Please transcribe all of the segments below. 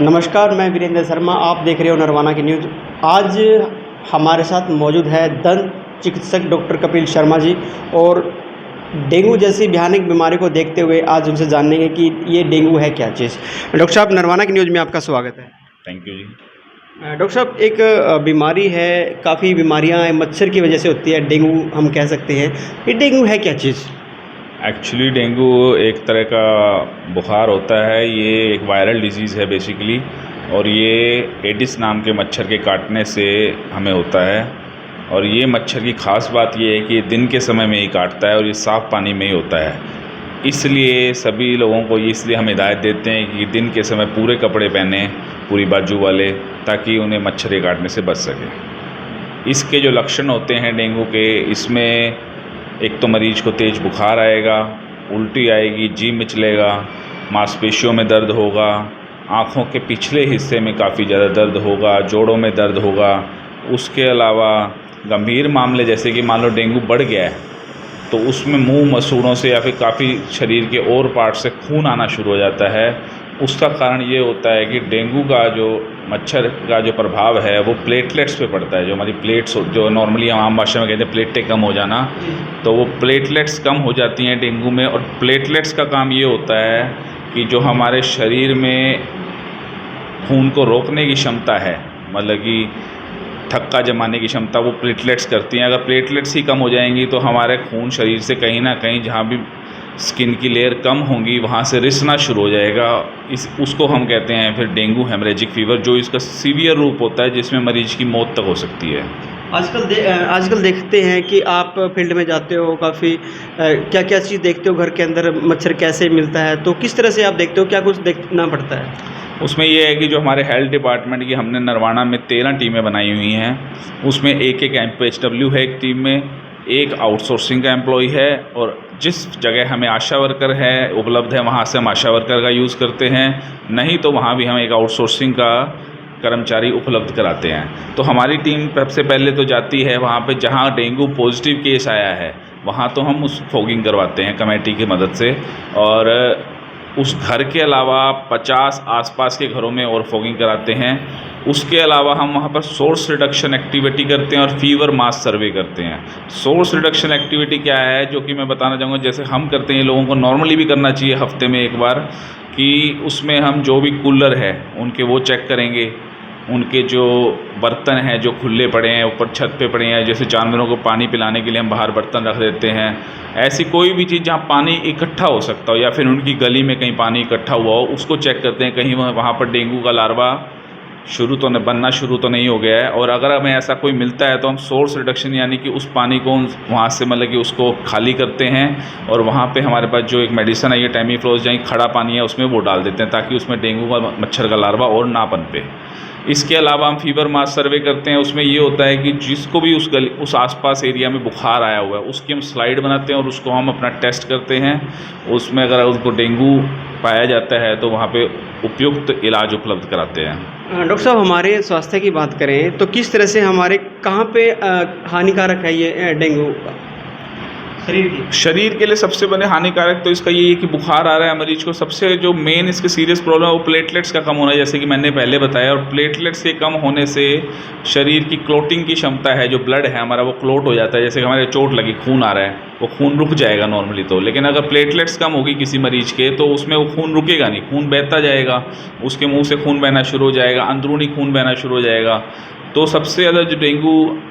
नमस्कार, मैं वीरेंद्र शर्मा। आप देख रहे हो नरवाना की न्यूज़। आज हमारे साथ मौजूद है दंत चिकित्सक डॉक्टर कपिल शर्मा जी, और डेंगू जैसी भयानक बीमारी को देखते हुए आज उनसे जानेंगे कि ये डेंगू है क्या चीज़। डॉक्टर साहब, नरवाना की न्यूज़ में आपका स्वागत है। Thank you ji. डॉक्टर साहब, एक बीमारी है, काफ़ी बीमारियां मच्छर की वजह से होती है, डेंगू हम कह सकते हैं। ये डेंगू है क्या चीज़? एक्चुअली डेंगू एक तरह का बुखार होता है। ये एक वायरल डिजीज़ है बेसिकली, और ये एडिस नाम के मच्छर के काटने से हमें होता है। और ये मच्छर की ख़ास बात ये है कि दिन के समय में ही काटता है और ये साफ़ पानी में ही होता है। इसलिए सभी लोगों को इसलिए हम हिदायत देते हैं कि दिन के समय पूरे कपड़े पहने, पूरी बाजू वाले, ताकि उन्हें मच्छर के काटने से बच सके। इसके जो लक्षण होते हैं डेंगू के, इसमें एक तो मरीज़ को तेज़ बुखार आएगा, उल्टी आएगी, जी मिचलेगा, मांसपेशियों में दर्द होगा, आँखों के पिछले हिस्से में काफ़ी ज़्यादा दर्द होगा, जोड़ों में दर्द होगा। उसके अलावा गंभीर मामले जैसे कि मान लो डेंगू बढ़ गया है तो उसमें मुंह मसूड़ों से या फिर काफ़ी शरीर के और पार्ट से खून आना शुरू हो जाता है। उसका कारण ये होता है कि डेंगू का जो मच्छर का जो प्रभाव है वो प्लेटलेट्स पे पड़ता है। जो हमारी प्लेट्स, जो नॉर्मली हम आम भाषा में कहते हैं प्लेटें कम हो जाना, तो वो प्लेटलेट्स कम हो जाती हैं डेंगू में। और प्लेटलेट्स का काम ये होता है कि जो हमारे शरीर में खून को रोकने की क्षमता है, मतलब कि थक्का जमाने की क्षमता, वो प्लेटलेट्स करती हैं। अगर प्लेटलेट्स ही कम हो जाएंगी तो हमारे खून शरीर से कहीं ना कहीं, जहाँ भी स्किन की लेयर कम होंगी, वहाँ से रिसना शुरू हो जाएगा। उसको हम कहते हैं फिर डेंगू हेमरेजिक फीवर, जो इसका सीवियर रूप होता है जिसमें मरीज़ की मौत तक हो सकती है। आजकल देखते हैं कि आप फील्ड में जाते हो, काफ़ी क्या क्या चीज़ देखते हो घर के अंदर, मच्छर कैसे मिलता है, तो किस तरह से आप देखते हो, क्या कुछ देखना पड़ता है? उसमें ये है कि जो हमारे हेल्थ डिपार्टमेंट की हमने नरवाना में 13 टीमें बनाई हुई हैं, उसमें एक एमपीएचडब्ल्यू है एक टीम में, एक आउटसोर्सिंग का एम्प्लॉय है, और जिस जगह हमें आशा वर्कर है उपलब्ध है वहाँ से हम आशा वर्कर का यूज़ करते हैं, नहीं तो वहाँ भी हम एक आउटसोर्सिंग का कर्मचारी उपलब्ध कराते हैं। तो हमारी टीम सबसे पहले तो जाती है वहाँ पे जहाँ डेंगू पॉजिटिव केस आया है, वहाँ तो हम उस फॉगिंग करवाते हैं कमेटी की मदद से। और उस घर के अलावा 50 आसपास के घरों में और फॉगिंग कराते हैं। उसके अलावा हम वहाँ पर सोर्स रिडक्शन एक्टिविटी करते हैं और फीवर मास सर्वे करते हैं। सोर्स रिडक्शन एक्टिविटी क्या है, जो कि मैं बताना चाहूँगा, जैसे हम करते हैं, लोगों को नॉर्मली भी करना चाहिए हफ्ते में एक बार, कि उसमें हम जो भी कूलर है उनके वो चेक करेंगे, उनके जो बर्तन हैं जो खुले पड़े हैं, ऊपर छत पे पड़े हैं, जैसे जानवरों को पानी पिलाने के लिए हम बाहर बर्तन रख देते हैं, ऐसी कोई भी चीज़ जहाँ पानी इकट्ठा हो सकता हो, या फिर उनकी गली में कहीं पानी इकट्ठा हुआ हो, उसको चेक करते हैं कहीं वहाँ पर डेंगू का लार्वा बनना शुरू तो नहीं हो गया है। और अगर हमें ऐसा कोई मिलता है तो हम सोर्स रिडक्शन, यानी कि उस पानी को वहाँ से मतलब कि उसको खाली करते हैं, और वहाँ पे हमारे पास जो एक मेडिसिन है, ये टैमीफ्लोज, जहाँ खड़ा पानी है उसमें वो डाल देते हैं, ताकि उसमें डेंगू का मच्छर का लार्वा और ना पनपे। इसके अलावा हम फीवर मास सर्वे करते हैं। उसमें ये होता है कि जिसको भी उस आसपास एरिया में बुखार आया हुआ है उसकी हम स्लाइड बनाते हैं और उसको हम अपना टेस्ट करते हैं। उसमें अगर उनको डेंगू पाया जाता है तो वहाँ पे उपयुक्त इलाज उपलब्ध कराते हैं। डॉक्टर साहब, हमारे स्वास्थ्य की बात करें तो किस तरह से हमारे कहाँ पे हानिकारक है ये डेंगू शरीर के लिए सबसे बड़े हानिकारक तो इसका ये है कि बुखार आ रहा है मरीज को, सबसे जो मेन इसके सीरियस प्रॉब्लम है वो प्लेटलेट्स का कम होना है, जैसे कि मैंने पहले बताया। और प्लेटलेट्स के कम होने से शरीर की क्लोटिंग की क्षमता है, जो ब्लड है हमारा वो क्लोट हो जाता है। जैसे कि हमारे चोट लगी, खून आ रहा है, वो खून रुक जाएगा नॉर्मली तो, लेकिन अगर प्लेटलेट्स कम होगी किसी मरीज के तो उसमें वो खून रुकेगा नहीं, खून बहता जाएगा, उसके मुँह से खून बहना शुरू हो जाएगा, अंदरूनी खून बहना शुरू हो जाएगा। तो सबसे ज़्यादा जो डेंगू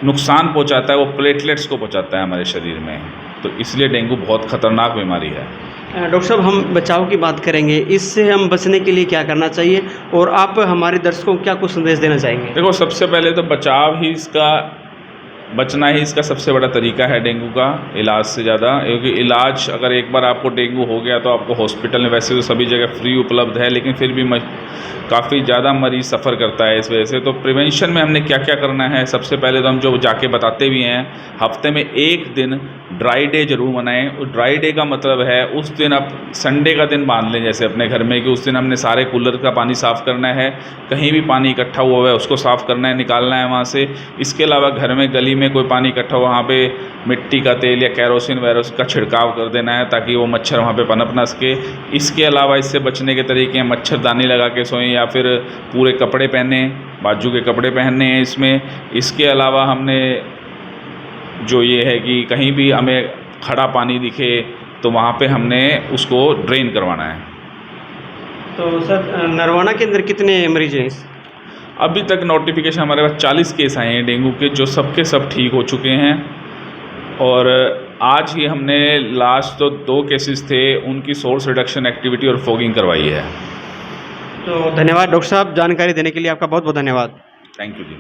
नुकसान पहुंचाता है वो प्लेटलेट्स को पहुंचाता है हमारे शरीर में, तो इसलिए डेंगू बहुत ख़तरनाक बीमारी है। डॉक्टर साहब, हम बचाव की बात करेंगे, इससे हम बचने के लिए क्या करना चाहिए, और आप हमारे दर्शकों को क्या कुछ संदेश देना चाहेंगे? देखो, सबसे पहले तो बचना ही इसका सबसे बड़ा तरीका है डेंगू का, इलाज से ज़्यादा। क्योंकि इलाज, अगर एक बार आपको डेंगू हो गया तो आपको हॉस्पिटल में वैसे तो सभी जगह फ्री उपलब्ध है, लेकिन फिर भी काफ़ी ज़्यादा मरीज़ सफ़र करता है इस वजह से। तो प्रिवेंशन में हमने क्या क्या करना है, सबसे पहले तो हम जो जाके बताते भी हैं, हफ्ते में एक दिन ड्राई डे ज़रूर मनाएं। और ड्राई डे का मतलब है उस दिन आप संडे का दिन बांध लें जैसे अपने घर में, कि उस दिन हमने सारे कूलर का पानी साफ़ करना है, कहीं भी पानी इकट्ठा हुआ है उसको साफ़ करना है, निकालना है वहाँ से। इसके अलावा घर में गली में कोई पानी इकट्ठा हो वहाँ पे मिट्टी का तेल या कैरोसिन वैरोसिन का छिड़काव कर देना है ताकि वो मच्छर वहाँ पे पनप ना सके। इसके अलावा इससे बचने के तरीके हैं, मच्छरदानी लगा के सोएं या फिर पूरे कपड़े पहने, बाजू के कपड़े पहनने हैं इसमें। इसके अलावा हमने जो ये है कि कहीं भी हमें खड़ा पानी दिखे तो वहाँ पे हमने उसको ड्रेन करवाना है। तो सर नरवाना के अंदर कितने मरीज हैं? अभी तक नोटिफिकेशन हमारे पास 40 केस आए हैं डेंगू के, जो सबके सब ठीक हो चुके हैं। और आज ही हमने लास्ट तो 2 केसेस थे उनकी सोर्स रिडक्शन एक्टिविटी और फॉगिंग करवाई है। तो धन्यवाद डॉक्टर साहब, जानकारी देने के लिए आपका बहुत बहुत धन्यवाद। Thank you ji.